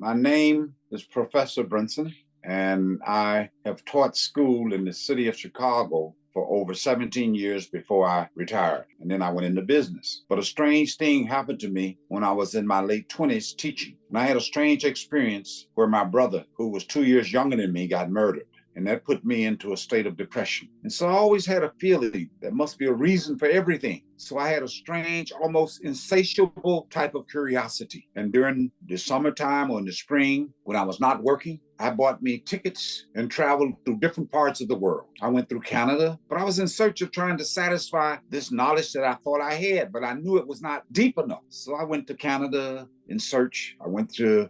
My name is Professor Brinson, and I have taught school in the city of Chicago for over 17 years before I retired. And then I went into business. But a strange thing happened to me when I was in my late 20s teaching. And I had a strange experience where my brother, who was 2 years younger than me, got murdered. And that put me into a state of depression. And so I always had a feeling there must be a reason for everything. So I had a strange, almost insatiable type of curiosity. And during the summertime or in the spring, when I was not working, I bought me tickets and traveled through different parts of the world. I went through Canada, but I was in search of trying to satisfy this knowledge that I thought I had, but I knew it was not deep enough. So I went to Canada in search. I went to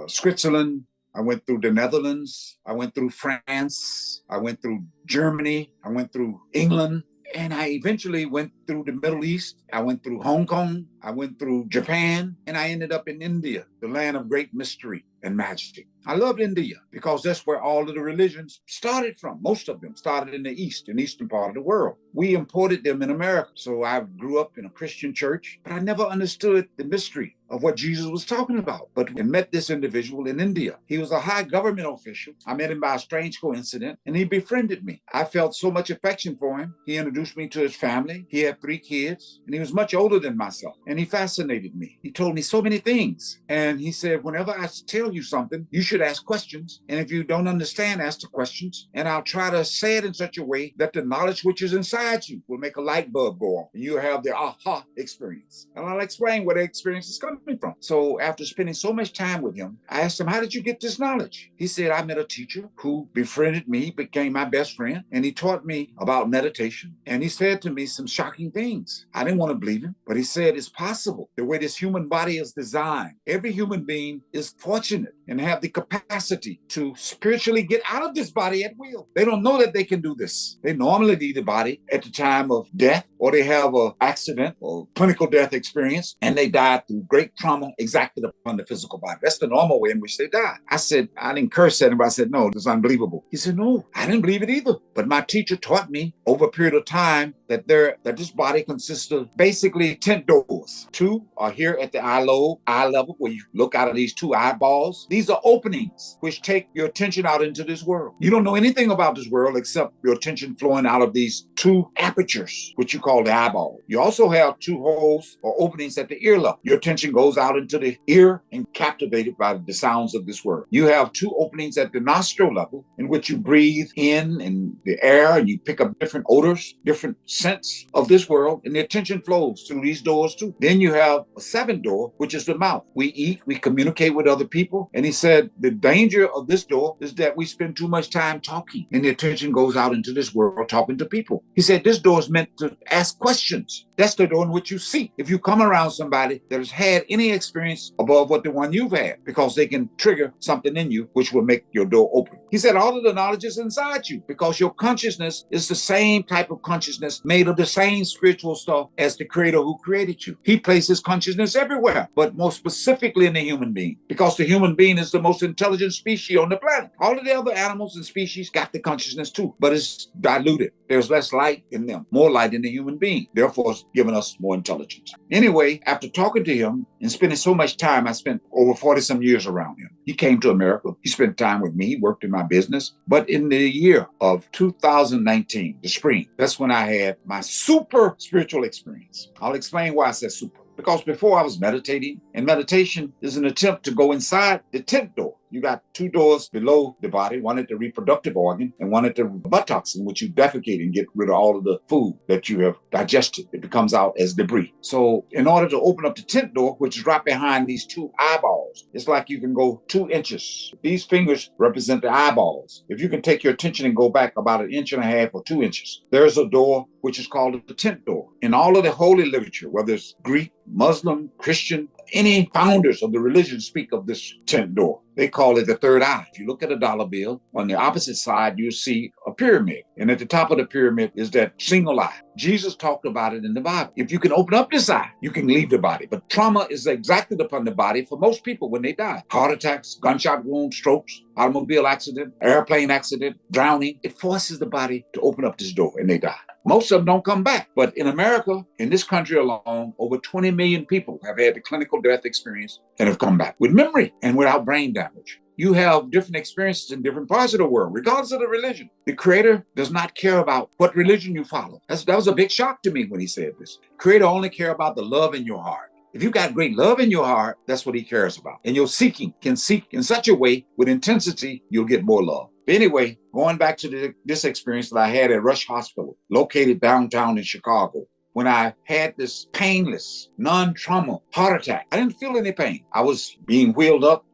Switzerland. I went through the Netherlands. I went through France. I went through Germany. I went through England. And I eventually went through the Middle East. I went through Hong Kong. I went through Japan. And I ended up in India, the land of great mystery and magic. I loved India because that's where all of the religions started from. Most of them started in the East, in the eastern part of the world. We imported them in America. So I grew up in a Christian church, but I never understood the mystery of what Jesus was talking about. But I met this individual in India. He was a high government official. I met him by a strange coincidence, and he befriended me. I felt so much affection for him. He introduced me to his family. He had 3 kids, and he was much older than myself. And he fascinated me. He told me so many things. And he said, whenever I tell you something, you should ask questions. And if you don't understand, ask the questions. And I'll try to say it in such a way that the knowledge which is inside you will make a light bulb go on. And you'll have the aha experience. And I'll explain where the experience is coming from. So after spending so much time with him, I asked him, how did you get this knowledge? He said, I met a teacher who befriended me, became my best friend, and he taught me about meditation. And he said to me some shocking things. I didn't want to believe him, but he said it's possible. The way this human body is designed, every human being is fortunate and have the capacity to spiritually get out of this body at will. They don't know that they can do this. They normally leave the body at the time of death, or they have an accident or clinical death experience, and they die through great trauma exacted upon the physical body. That's the normal way in which they die. I said, I didn't curse at him, but I said, no, this is unbelievable. He said, no, I didn't believe it either. But my teacher taught me over a period of time that this body consists of basically 10 doors. 2 are here at the eye level, where you look out of these 2 eyeballs. These are openings which take your attention out into this world. You don't know anything about this world except your attention flowing out of these 2 apertures, which you call the eyeball. You also have 2 holes or openings at the ear level. Your attention goes out into the ear and captivated by the sounds of this world. You have 2 openings at the nostril level in which you breathe in the air and you pick up different odors, different scents of this world, and the attention flows through these doors too. Then you have a 7th door, which is the mouth. We eat, we communicate with other people. And he said the danger of this door is that we spend too much time talking and the attention goes out into this world talking to people. He said this door is meant to ask questions. That's the door in which you seek. If you come around somebody that has had any experience above what the one you've had, because they can trigger something in you which will make your door open. He said all of the knowledge is inside you because your consciousness is the same type of consciousness made of the same spiritual stuff as the creator who created you. He places consciousness everywhere, but more specifically in the human being, because the human being is the most intelligent species on the planet. All of the other animals and species got the consciousness too, but it's diluted. There's less light in them, more light in the human being. Therefore, it's giving us more intelligence. Anyway, after talking to him and spending so much time, I spent over 40 some years around him. He came to America. He spent time with me. He worked in my business. But in the year of 2019, the spring, that's when I had my super spiritual experience. I'll explain why I said super. Because before I was meditating, and meditation is an attempt to go inside the 10th door. You got 2 doors below the body, one at the reproductive organ and one at the buttocks, in which you defecate and get rid of all of the food that you have digested. It comes out as debris. So in order to open up the 10th door, which is right behind these 2 eyeballs, it's like you can go 2 inches. These fingers represent the eyeballs. If you can take your attention and go back about 1.5 inches or 2 inches, there's a door which is called the 10th door. In all of the holy literature, whether it's Greek, Muslim, Christian, any founders of the religion speak of this 10th door. They call it the third eye. If you look at a dollar bill, on the opposite side, you see a pyramid. And at the top of the pyramid is that single eye. Jesus talked about it in the Bible. If you can open up this eye, you can leave the body. But trauma is exacted upon the body for most people when they die. Heart attacks, gunshot wounds, strokes, automobile accident, airplane accident, drowning. It forces the body to open up this door and they die. Most of them don't come back. But in America, in this country alone, over 20 million people have had the clinical death experience and have come back with memory and without brain damage. You have different experiences in different parts of the world, regardless of the religion. The Creator does not care about what religion you follow. That was a big shock to me when he said this. Creator only cares about the love in your heart. If you got great love in your heart, that's what he cares about. And your seeking can seek in such a way with intensity, you'll get more love. But anyway, going back to this experience that I had at Rush Hospital, located downtown in Chicago, when I had this painless, non-trauma heart attack, I didn't feel any pain. I was being wheeled up,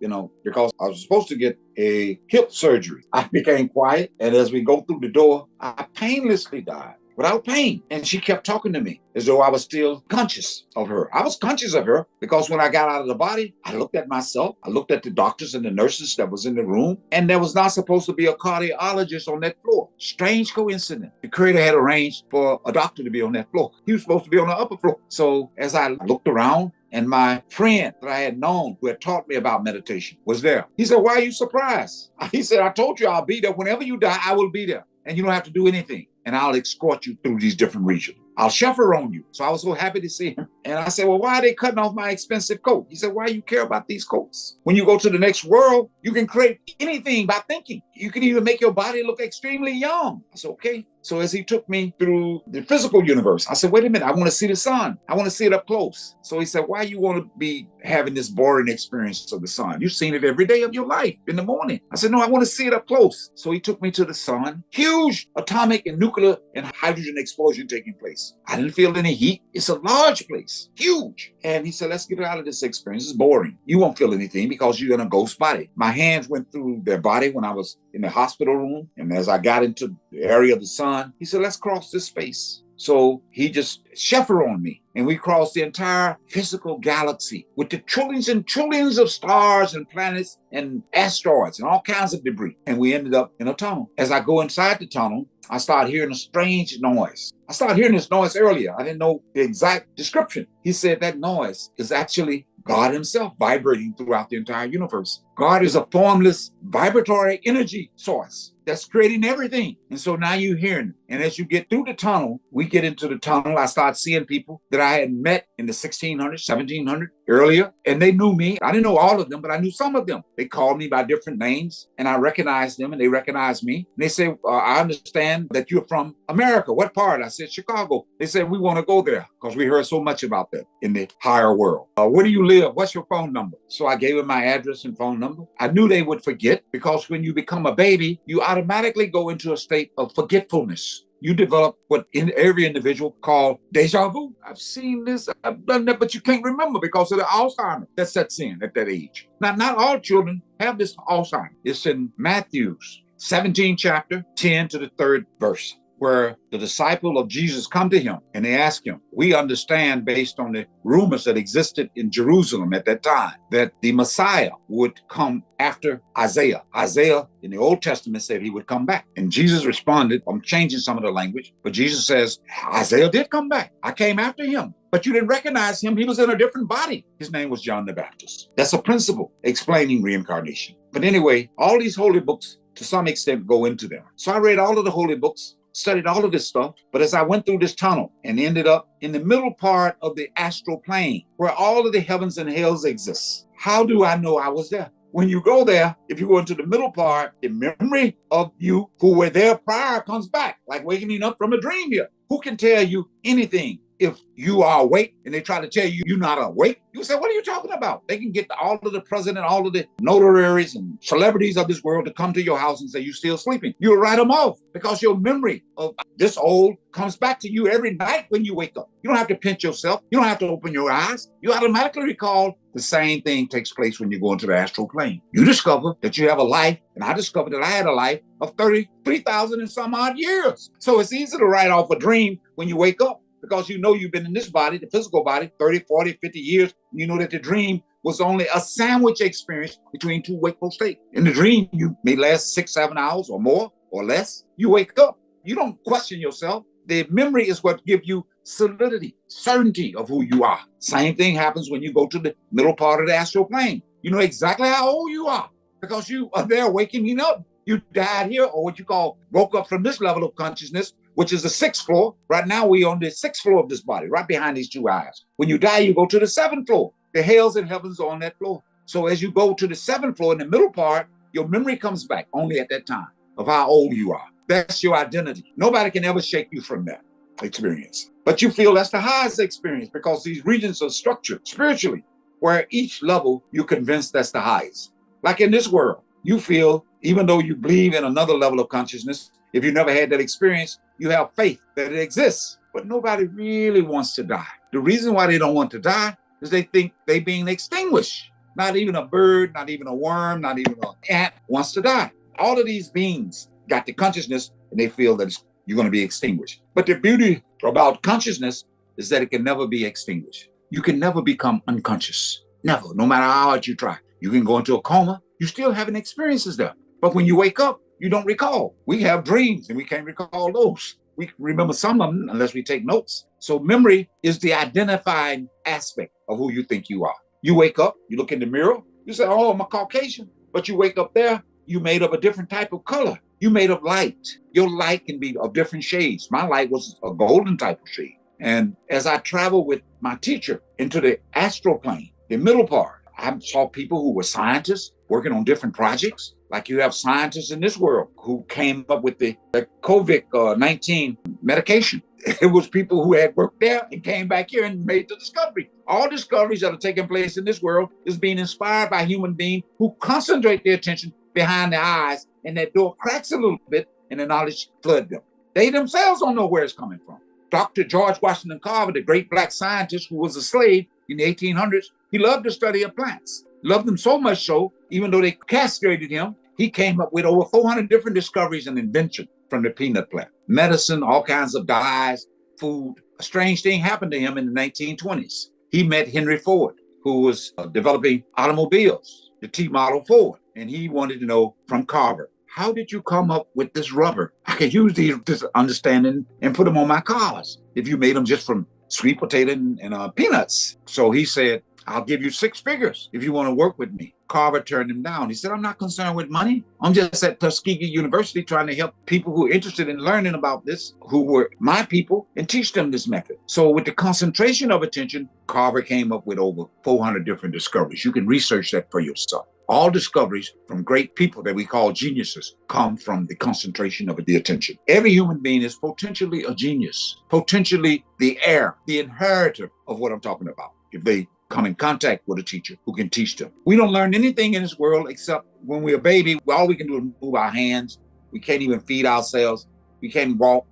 because I was supposed to get a hip surgery. I became quiet, and as we go through the door, I painlessly died. Without pain. And she kept talking to me as though I was still conscious of her. I was conscious of her because when I got out of the body, I looked at myself. I looked at the doctors and the nurses that was in the room. And there was not supposed to be a cardiologist on that floor. Strange coincidence. The Creator had arranged for a doctor to be on that floor. He was supposed to be on the upper floor. So as I looked around, and my friend that I had known who had taught me about meditation was there. He said, "Why are you surprised?" He said, "I told you I'll be there. Whenever you die, I will be there. And you don't have to do anything. And I'll escort you through these different regions. I'll chaperone you." So I was so happy to see him. And I said, "Well, why are they cutting off my expensive coat?" He said, "Why do you care about these coats? When you go to the next world, you can create anything by thinking. You can even make your body look extremely young." I said, "Okay." So as he took me through the physical universe, I said, "Wait a minute, I want to see the sun. I want to see it up close." So he said, "Why you want to be having this boring experience of the sun? You've seen it every day of your life in the morning." I said, "No, I want to see it up close." So he took me to the sun. Huge atomic and nuclear and hydrogen explosion taking place. I didn't feel any heat. It's a large place, huge. And he said, "Let's get out of this experience. It's boring. You won't feel anything because you're in a ghost body." My hands went through their body when I was in the hospital room. And as I got into the area of the sun, he said, "Let's cross this space." So he just chaperoned me, and we crossed the entire physical galaxy with the trillions and trillions of stars and planets and asteroids and all kinds of debris. And we ended up in a tunnel. As I go inside the tunnel, I started hearing a strange noise. I started hearing this noise earlier. I didn't know the exact description. He said that noise is actually God himself vibrating throughout the entire universe. God is a formless vibratory energy source that's creating everything. And so now you're hearing it. And as you get through the tunnel, we get into the tunnel. I start seeing people that I had met in the 1600s, 1700s earlier, and they knew me. I didn't know all of them, but I knew some of them. They called me by different names, and I recognized them, and they recognized me. And they say, "I understand that you're from America. What part?" I said, "Chicago." They said, "We want to go there because we heard so much about that in the higher world. Where do you live? What's your phone number?" So I gave them my address and phone number. I knew they would forget because when you become a baby, you automatically go into a state of forgetfulness. You develop what in every individual called deja vu. I've seen this, I've done that, but you can't remember because of the Alzheimer that sets in at that age. Now, not all children have this Alzheimer. It's in Matthew's 17th chapter, 10 to the 3rd verse, where the disciple of Jesus come to him and they ask him, we understand based on the rumors that existed in Jerusalem at that time, that the Messiah would come after Isaiah. Isaiah in the Old Testament said he would come back. And Jesus responded, I'm changing some of the language, but Jesus says, Isaiah did come back. I came after him. But you didn't recognize him. He was in a different body. His name was John the Baptist. That's a principle explaining reincarnation. But anyway, all these holy books to some extent go into them. So I read all of the holy books, studied all of this stuff. But as I went through this tunnel and ended up in the middle part of the astral plane where all of the heavens and hells exist, how do I know I was there? When you go there, if you go into the middle part, the memory of you who were there prior comes back, like waking up from a dream here. Who can tell you anything? If you are awake and they try to tell you you're not awake, you say, what are you talking about? They can get all of the president, all of the notaries and celebrities of this world to come to your house and say, you're still sleeping. You'll write them off because your memory of this old comes back to you every night when you wake up. You don't have to pinch yourself. You don't have to open your eyes. You automatically recall. The same thing takes place when you go into the astral plane. You discover that you have a life, and I discovered that I had a life of 33,000 and some odd years. So it's easy to write off a dream when you wake up, because you know you've been in this body, the physical body, 30, 40, 50 years. You know that the dream was only a sandwich experience between two wakeful states. In the dream, you may last 6, 7 hours or more or less. You wake up. You don't question yourself. The memory is what gives you solidity, certainty of who you are. Same thing happens when you go to the middle part of the astral plane. You know exactly how old you are because you are there waking up. You died here, or what you call woke up from this level of consciousness which is the 6th floor. Right now, we on the 6th floor of this body, right behind these 2 eyes. When you die, you go to the 7th floor. The hells and heavens are on that floor. So as you go to the 7th floor, in the middle part, your memory comes back only at that time of how old you are. That's your identity. Nobody can ever shake you from that experience. But you feel that's the highest experience because these regions are structured spiritually, where each level you're convinced that's the highest. Like in this world, you feel, even though you believe in another level of consciousness, if you never had that experience, you have faith that it exists. But nobody really wants to die. The reason why they don't want to die is they think they're being extinguished. Not even a bird, not even a worm, not even an ant wants to die. All of these beings got the consciousness and they feel that you're going to be extinguished. But the beauty about consciousness is that it can never be extinguished. You can never become unconscious. Never, no matter how hard you try. You can go into a coma, you still having experiences there. But when you wake up, you don't recall. We have dreams and we can't recall those. We remember some of them unless we take notes. So memory is the identifying aspect of who you think you are. You wake up, you look in the mirror, you say, oh, I'm a Caucasian. But you wake up there, you made of a different type of color. You made of light. Your light can be of different shades. My light was a golden type of shade. And as I traveled with my teacher into the astral plane, the middle part, I saw people who were scientists working on different projects. Like you have scientists in this world who came up with the COVID-19 medication. It was people who had worked there and came back here and made the discovery. All discoveries that are taking place in this world is being inspired by human beings who concentrate their attention behind their eyes, and that door cracks a little bit and the knowledge floods them. They themselves don't know where it's coming from. Dr. George Washington Carver, the great black scientist who was a slave in the 1800s, he loved the study of plants. Loved them so much so, even though they castrated him, he came up with over 400 different discoveries and inventions from the peanut plant. Medicine, all kinds of dyes, food. A strange thing happened to him in the 1920s. He met Henry Ford, who was developing automobiles, the T Model Ford. And he wanted to know from Carver, how did you come up with this rubber? I could use this understanding and put them on my cars if you made them just from sweet potato and peanuts. So he said, I'll give you 6 figures if you want to work with me. Carver turned him down. He said, I'm not concerned with money. I'm just at Tuskegee University trying to help people who are interested in learning about this, who were my people, and teach them this method. So with the concentration of attention, Carver came up with over 400 different discoveries. You can research that for yourself. All discoveries from great people that we call geniuses come from the concentration of the attention. Every human being is potentially a genius, potentially the heir, the inheritor of what I'm talking about. If they come in contact with a teacher who can teach them. We don't learn anything in this world except when we're a baby, all we can do is move our hands. We can't even feed ourselves. We can't walk.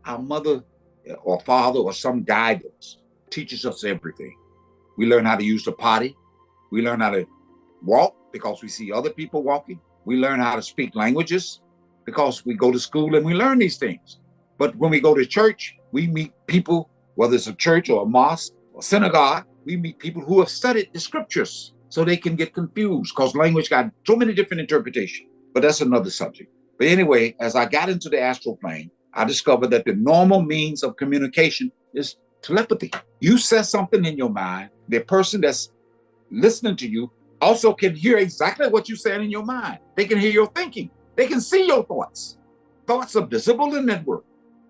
Our mother or father or some guidance teaches us everything. We learn how to use the potty. We learn how to walk because we see other people walking. We learn how to speak languages because we go to school and we learn these things. But when we go to church, we meet people, whether it's a church or a mosque or synagogue, we meet people who have studied the scriptures so they can get confused because language got so many different interpretations. But that's another subject. But anyway, as I got into the astral plane, I discovered that the normal means of communication is telepathy. You say something in your mind, the person that's listening to you also can hear exactly what you said in your mind. They can hear your thinking. They can see your thoughts. Thoughts are visible in that world.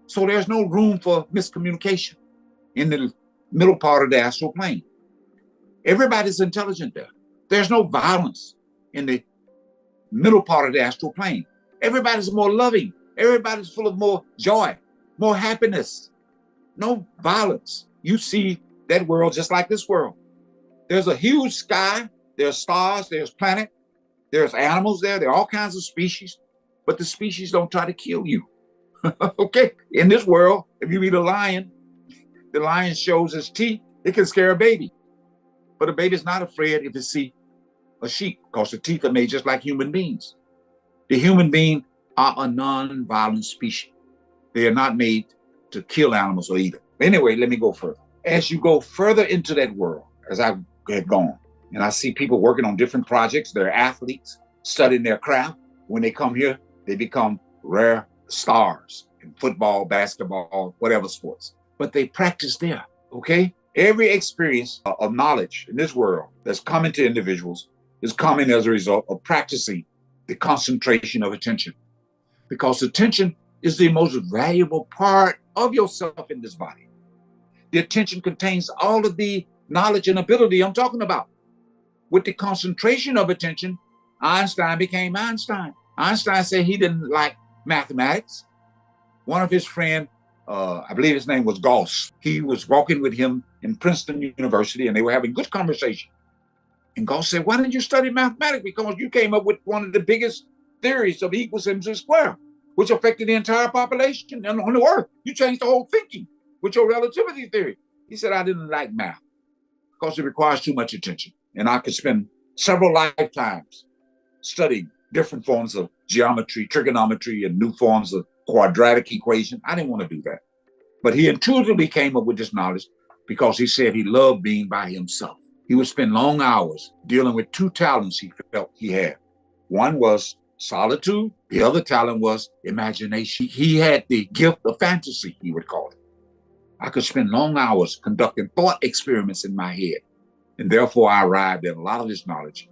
So there's no room for miscommunication in the middle part of the astral plane. Everybody's intelligent there. There's no violence in the middle part of the astral plane. Everybody's more loving. Everybody's full of more joy, more happiness. No violence. You see that world just like this world. There's a huge sky. There's stars. There's planet. There's animals there. There are all kinds of species. But the species don't try to kill you. Okay? In this world, if you meet a lion, the lion shows his teeth. It can scare a baby. But a baby's not afraid if it sees a sheep because the teeth are made just like human beings. The human being are a non-violent species. They are not made to kill animals or eat them. Anyway, let me go further. As you go further into that world, as I have gone, and I see people working on different projects, they're athletes, studying their craft. When they come here, they become rare stars in football, basketball, whatever sports. But they practice there, okay? Every experience of knowledge in this world that's coming to individuals is coming as a result of practicing the concentration of attention. Because attention is the most valuable part of yourself in this body. The attention contains all of the knowledge and ability I'm talking about. With the concentration of attention, Einstein became Einstein. Einstein said he didn't like mathematics. One of his friends, I believe his name was Gauss, he was walking with him in Princeton University and they were having good conversation. And Gauss said, why didn't you study mathematics? Because you came up with one of the biggest theories of E equals mc squared, which affected the entire population on the earth. You changed the whole thinking with your relativity theory. He said, I didn't like math because it requires too much attention. And I could spend several lifetimes studying different forms of geometry, trigonometry, and new forms of quadratic equation. I didn't want to do that. But he intuitively came up with this knowledge because he said he loved being by himself. He would spend long hours dealing with two talents he felt he had. One was solitude. The other talent was imagination. He had the gift of fantasy, he would call it. I could spend long hours conducting thought experiments in my head. And therefore, I arrived at a lot of this knowledge.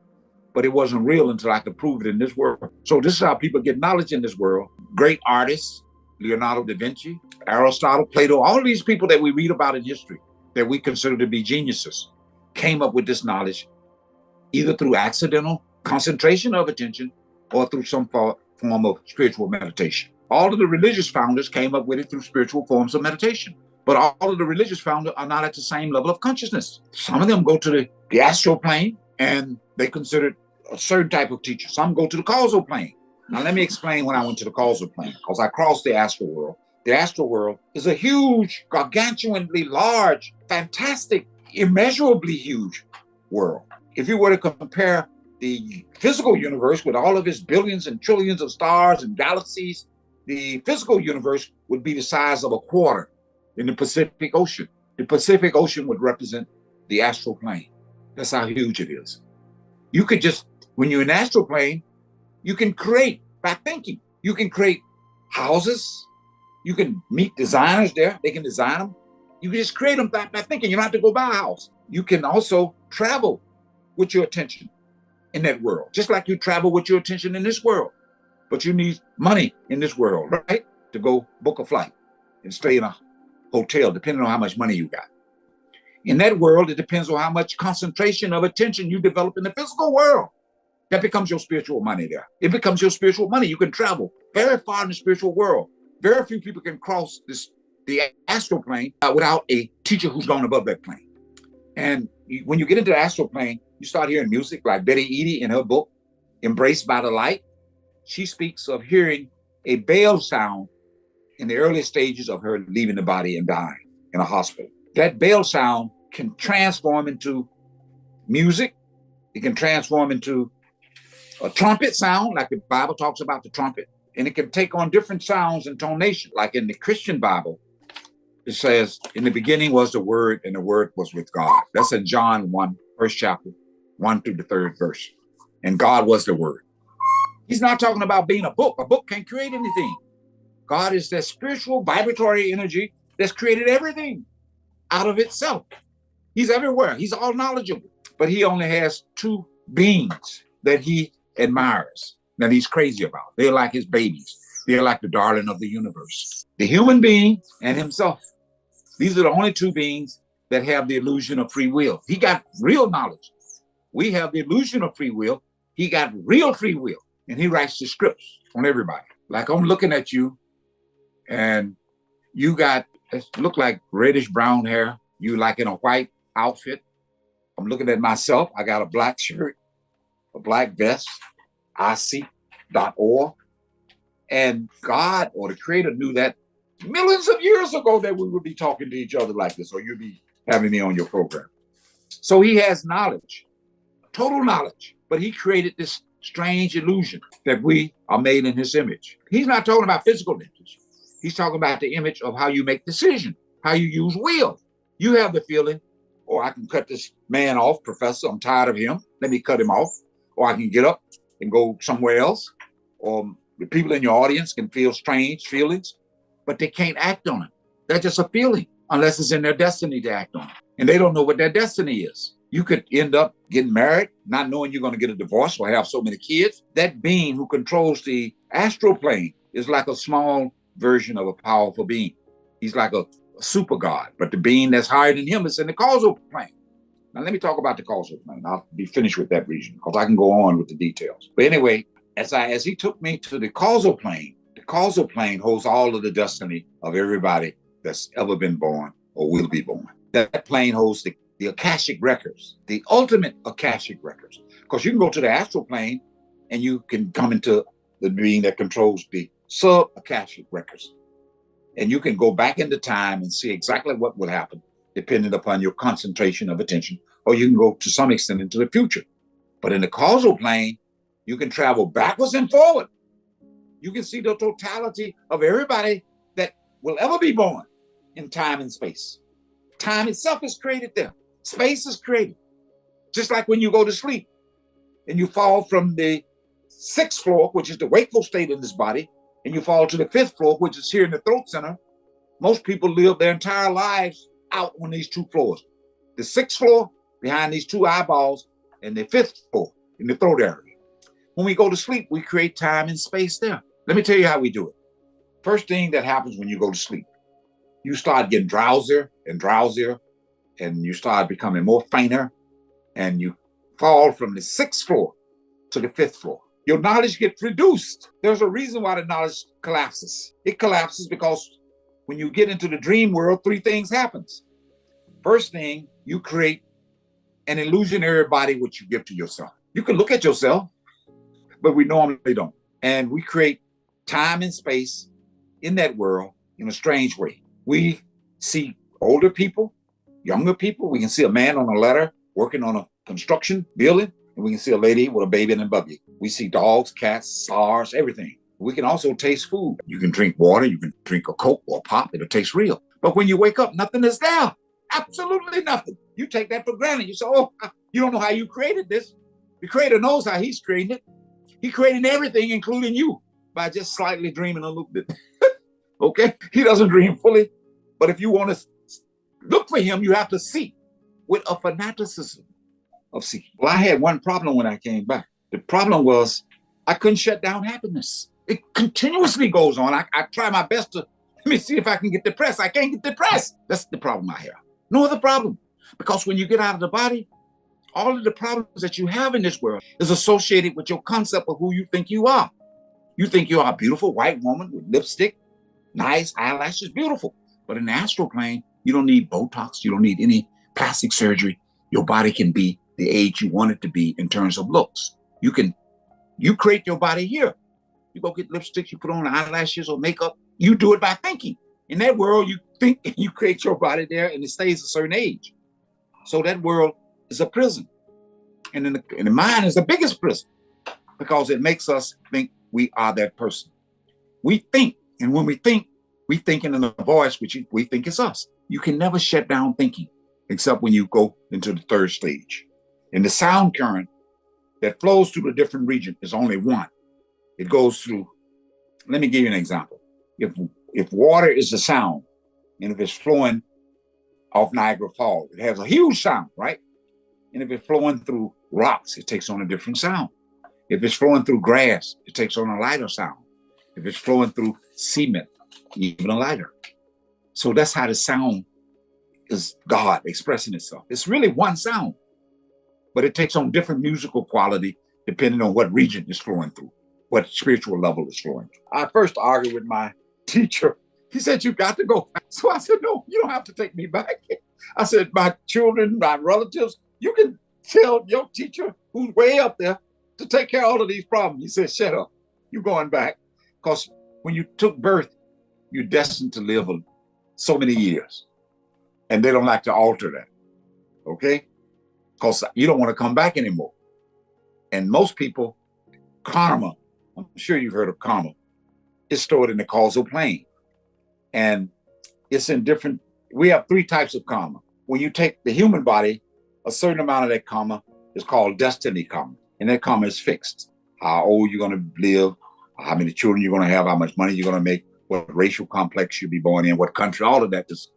But it wasn't real until I could prove it in this world. So this is how people get knowledge in this world. Great artists, Leonardo da Vinci, Aristotle, Plato, all these people that we read about in history that we consider to be geniuses came up with this knowledge either through accidental concentration of attention or through some form of spiritual meditation. All of the religious founders came up with it through spiritual forms of meditation. But all of the religious founders are not at the same level of consciousness. Some of them go to the astral plane and they consider a certain type of teacher. Some go to the causal plane. Now, let me explain when I went to the causal plane, because I crossed the astral world. The astral world is a huge, gargantuanly large, fantastic, immeasurably huge world. If you were to compare the physical universe with all of its billions and trillions of stars and galaxies, the physical universe would be the size of a quarter in the Pacific Ocean. The Pacific Ocean would represent the astral plane. That's how huge it is. You could just, when you're in the astral plane, you can create by thinking. You can create houses. You can meet designers there. They can design them. You can just create them by thinking. You don't have to go buy a house. You can also travel with your attention in that world, just like you travel with your attention in this world. But you need money in this world, right? To go book a flight and stay in a hotel, depending on how much money you got. In that world, it depends on how much concentration of attention you develop in the physical world. That becomes your spiritual money there. It becomes your spiritual money. You can travel very far in the spiritual world. Very few people can cross the astral plane without a teacher who's gone above that plane. And when you get into the astral plane, you start hearing music like Betty Eadie in her book, Embraced by the Light. She speaks of hearing a bell sound in the early stages of her leaving the body and dying in a hospital. That bell sound can transform into music. It can transform into a trumpet sound, like the Bible talks about the trumpet. And it can take on different sounds and tonation. Like in the Christian Bible, it says, in the beginning was the Word, and the Word was with God. That's in John 1, first chapter, 1 through the 3rd verse. And God was the Word. He's not talking about being a book. A book can't create anything. God is that spiritual vibratory energy that's created everything out of itself. He's everywhere. He's all knowledgeable. But he only has two beings that he admires, that he's crazy about. They're like his babies. They're like the darling of the universe. The human being and himself. These are the only two beings that have the illusion of free will. He got real knowledge. We have the illusion of free will. He got real free will. And he writes the scripts on everybody. Like I'm looking at you and you got, look like reddish brown hair. You like in a white outfit. I'm looking at myself. I got a black shirt, a black vest, IC.org. And God or the Creator knew that millions of years ago that we would be talking to each other like this, or you'd be having me on your program. So he has knowledge, total knowledge, but he created this strange illusion that we are made in his image. He's not talking about physical image. He's talking about the image of how you make decisions, how you use will. You have the feeling, or I can cut this man off, Professor, I'm tired of him. Let me cut him off. Or I can get up and go somewhere else. Or the people in your audience can feel strange feelings, but they can't act on it. That's just a feeling, unless it's in their destiny to act on it. And they don't know what their destiny is. You could end up getting married, not knowing you're going to get a divorce or have so many kids. That being who controls the astral plane is like a small version of a powerful being. He's like a super God, but the being that's higher than him is in the causal plane. Now, let me talk about the causal plane. I'll be finished with that region because I can go on with the details. But anyway, as he took me to the causal plane holds all of the destiny of everybody that's ever been born or will be born. That plane holds the Akashic records, the ultimate Akashic records. Because you can go to the astral plane and you can come into the being that controls the sub-Akashic records. And you can go back into time and see exactly what will happen depending upon your concentration of attention, or you can go to some extent into the future. But in the causal plane, you can travel backwards and forward. You can see the totality of everybody that will ever be born in time and space. Time itself is created there. Space is created. Just like when you go to sleep and you fall from the 6th floor, which is the wakeful state in this body, and you fall to the 5th floor, which is here in the throat center. Most people live their entire lives out on these 2 floors. The 6th floor behind these 2 eyeballs, and the 5th floor in the throat area. When we go to sleep, we create time and space there. Let me tell you how we do it. First thing that happens when you go to sleep, you start getting drowsier and drowsier, and you start becoming more fainter, and you fall from the 6th floor to the 5th floor. Your knowledge gets reduced. There's a reason why the knowledge collapses. It collapses because when you get into the dream world, 3 things happens. First thing, you create an illusionary body which you give to yourself. You can look at yourself, but we normally don't. And we create time and space in that world in a strange way. We see older people, younger people. We can see a man on a ladder working on a construction building, and we can see a lady with a baby in a buggy. We see dogs, cats, stars, everything. We can also taste food. You can drink water, you can drink a Coke or a pop, it'll taste real. But when you wake up, nothing is there. Absolutely nothing. You take that for granted. You say, oh, you don't know how you created this. The creator knows how he's creating it. He created everything, including you, by just slightly dreaming a little bit. Okay? He doesn't dream fully. But if you want to look for him, you have to seek with a fanaticism of seeking. Well, I had one problem when I came back. The problem was I couldn't shut down happiness. It continuously goes on. I try my best to, let me see if I can get depressed. I can't get depressed. That's the problem I have. No other problem. Because when you get out of the body, all of the problems that you have in this world is associated with your concept of who you think you are. You think you are a beautiful white woman with lipstick, nice eyelashes, beautiful. But in the astral plane, you don't need Botox. You don't need any plastic surgery. Your body can be the age you want it to be in terms of looks. You create your body here. You go get lipsticks, you put on eyelashes or makeup. You do it by thinking. In that world, you think and you create your body there and it stays a certain age. So that world is a prison. And in the mind is the biggest prison because it makes us think we are that person. We think, and when we think in a voice which we think is us. You can never shut down thinking except when you go into the 3rd stage. And the sound current that flows through the different region is only one. It goes through, let me give you an example. If water is the sound, and if it's flowing off Niagara Falls, it has a huge sound, right? And if it's flowing through rocks, it takes on a different sound. If it's flowing through grass, it takes on a lighter sound. If it's flowing through cement, even a lighter. So that's how the sound is God expressing itself. It's really one sound, but it takes on different musical quality depending on what region it's flowing through, what spiritual level it's flowing through. I first argued with my teacher. He said, you got to go back. So I said, no, you don't have to take me back. I said, my children, my relatives, you can tell your teacher who's way up there to take care of all of these problems. He said, shut up, you're going back. Because when you took birth, you're destined to live so many years. And they don't like to alter that, okay? Because you don't want to come back anymore. And most people, karma, I'm sure you've heard of karma, is stored in the causal plane. And it's in different, we have 3 types of karma. When you take the human body, a certain amount of that karma is called destiny karma. And that karma is fixed. How old you're going to live, how many children you're going to have, how much money you're going to make, what racial complex you'll be born in, what country, all of that is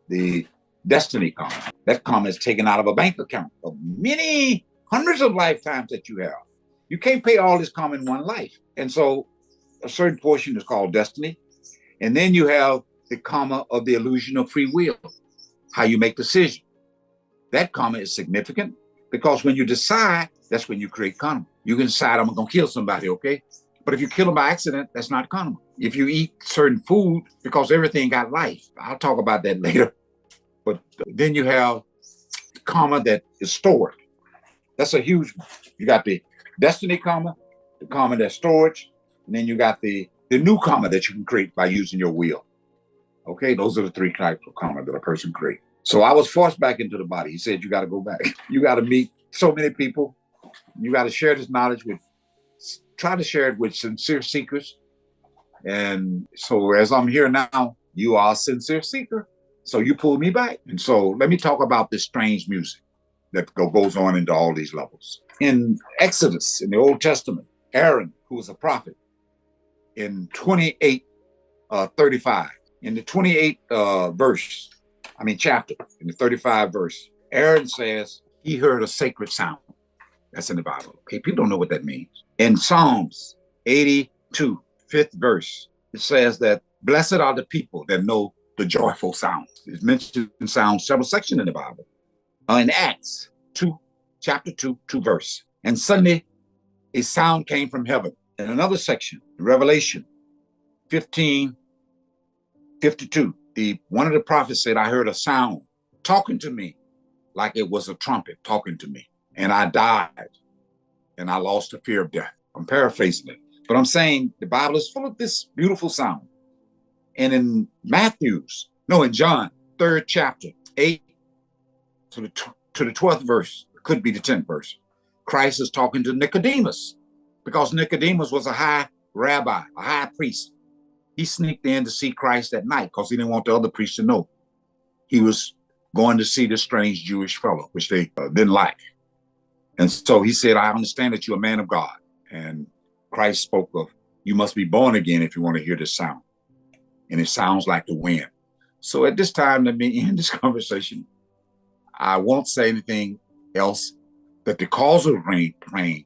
the destiny karma. That karma is taken out of a bank account of many hundreds of lifetimes that you have. You can't pay all this karma in one life. And so a certain portion is called destiny. And then you have the comma of the illusion of free will, how you make decisions. That comma is significant because when you decide, that's when you create karma. You can decide, I'm going to kill somebody, okay? But if you kill them by accident, that's not karma. If you eat certain food, because everything got life, I'll talk about that later. But then you have the karma that is stored. That's a huge one. You got the destiny karma, the karma that's storage, and then you got the new karma that you can create by using your will. Okay, those are the three types of karma that a person creates. So I was forced back into the body. He said, you got to go back. You got to meet so many people. You got to share this knowledge try to share it with sincere seekers. And so as I'm here now, you are a sincere seeker. So you pulled me back. And so let me talk about this strange music that goes on into all these levels. In Exodus, in the Old Testament, Aaron, who was a prophet, in 28:35, in the 28 chapter, in the 35 verse, Aaron says he heard a sacred sound. That's in the Bible. Okay, people don't know what that means. In Psalms 82, 5th verse, it says that blessed are the people that know the joyful sound. It's mentioned in Psalms, several sections in the Bible. In Acts 2, chapter 2 verse. And suddenly a sound came from heaven. In another section, in Revelation 15:52, one of the prophets said, I heard a sound talking to me like it was a trumpet talking to me. And I died and I lost the fear of death. I'm paraphrasing it, but I'm saying the Bible is full of this beautiful sound. And in John, 3rd chapter, 8 to the 12th verse, it could be the 10th verse, Christ is talking to Nicodemus because Nicodemus was a high rabbi, a high priest. He sneaked in to see Christ at night because he didn't want the other priests to know. He was going to see this strange Jewish fellow, which they didn't like. And so he said, I understand that you're a man of God. And Christ spoke of, you must be born again if you want to hear this sound. And it sounds like the wind. So at this time, let me end this conversation. I won't say anything else, but the causal plane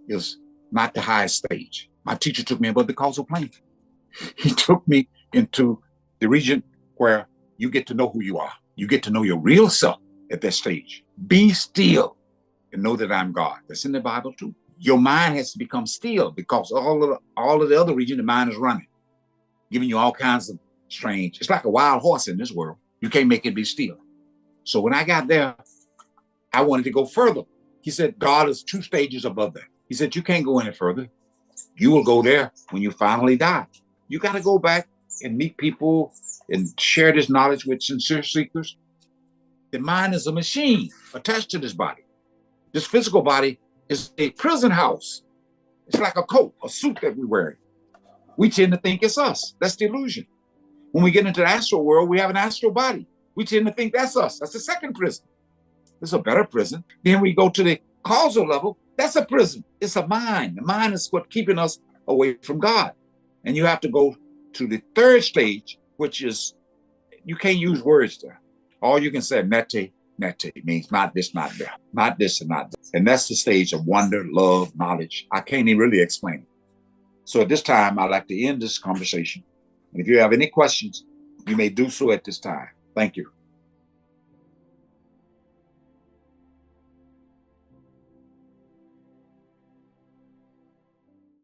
is not the highest stage. My teacher took me above the causal plane. He took me into the region where you get to know who you are. You get to know your real self at that stage. Be still and know that I'm God. That's in the Bible too. Your mind has to become still because all of the other region, the mind is running, giving you all kinds of strange. It's like a wild horse in this world. You can't make it be still. So when I got there, I wanted to go further. He said, God is 2 stages above that. He said, you can't go any further. You will go there when you finally die. You got to go back and meet people and share this knowledge with sincere seekers. The mind is a machine attached to this body. This physical body is a prison house. It's like a coat, a suit that we're wearing. We tend to think it's us. That's the illusion. When we get into the astral world, we have an astral body. We tend to think that's us. That's the second prison. It's a better prison. Then we go to the causal level. That's a prison. It's a mind. The mind is what's keeping us away from God. And you have to go to the 3rd stage, which is, you can't use words there. All you can say, nete means not this, not that, not this and not that. And that's the stage of wonder, love, knowledge. I can't even really explain it. So at this time, I'd like to end this conversation. And if you have any questions, you may do so at this time. Thank you.